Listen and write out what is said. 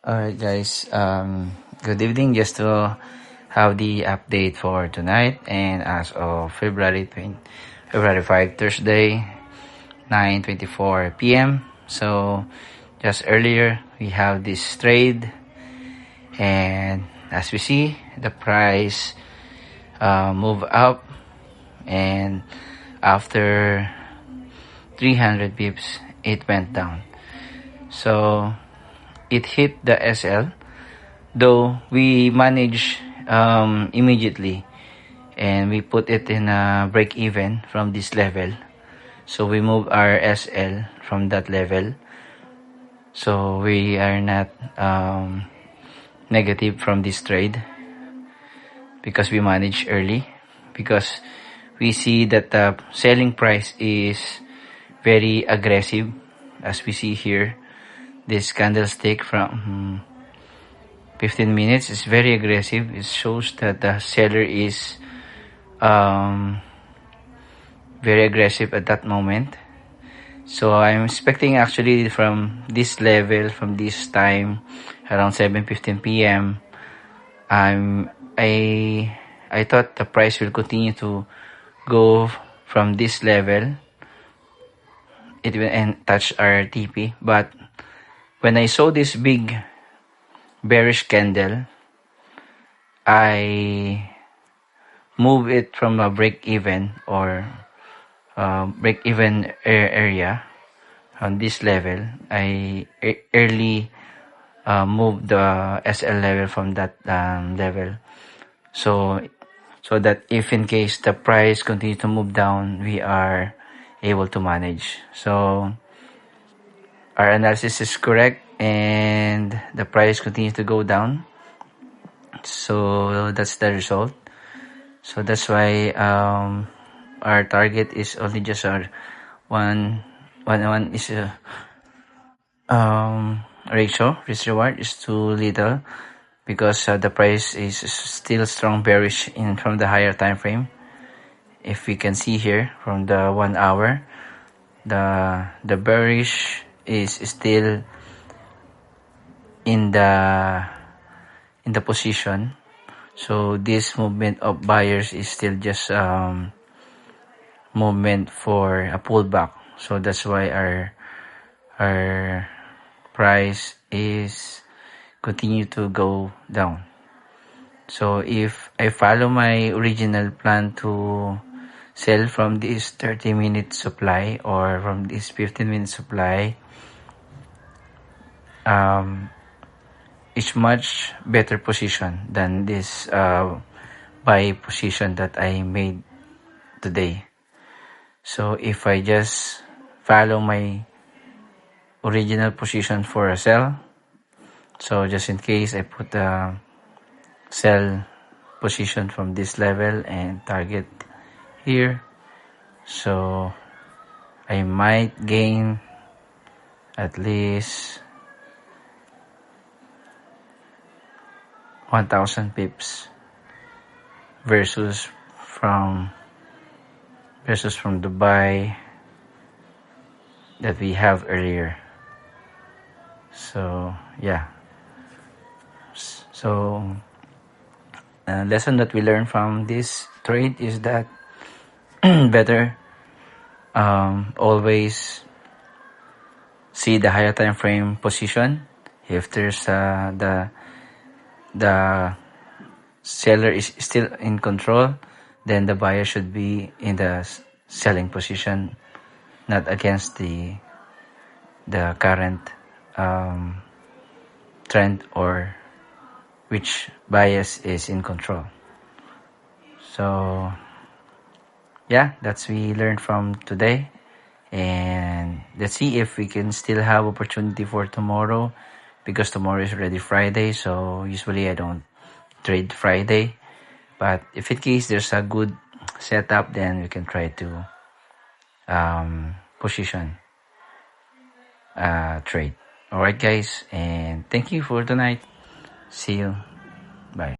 Alright guys, good evening. Just to have the update for tonight, and as of February 5, Thursday, 9:24 p.m. So just earlier we have this trade, and as we see, the price move up, and after 300 pips it went down. So it hit the SL, though we managed immediately, and we put it in a break even from this level. So we move our SL from that level, so we are not negative from this trade because we managed early, because we see that the selling price is very aggressive. As we see here, this candlestick from 15 minutes is very aggressive. It shows that the seller is very aggressive at that moment. So I'm expecting actually from this level, from this time around 7:15 p.m. I thought the price will continue to go from this level. It will touch our TP, but when I saw this big bearish candle, I move it from a break-even or break-even area on this level. I early move the SL level from that level, so that if in case the price continue to move down, we are able to manage. So our analysis is correct, and the price continues to go down. So that's the result. So that's why our target is only just our one is ratio. Risk reward is too little, because the price is still strong bearish from the higher time frame. If we can see here from the 1 hour, the bearish is still in the position. So this movement of buyers is still just movement for a pullback. So that's why our price is continue to go down. So if I follow my original plan to sell from this 30-minute supply or from this 15-minute supply, it's much better position than this buy position that I made today. So if I just follow my original position for a sell, so just in case I put a sell position from this level and target here, so I might gain at least 1,000 pips versus from the buy that we have earlier. So yeah, so lesson that we learned from this trade is that better always see the higher time frame position. If there's the seller is still in control, then the buyer should be in the selling position, not against the current trend or which bias is in control. So yeah, that's we learned from today, and let's see if we can still have opportunity for tomorrow, because tomorrow is already Friday. So usually I don't trade Friday, but if in case there's a good setup, then we can try to position trade. All right guys, and thank you for tonight. See you. Bye.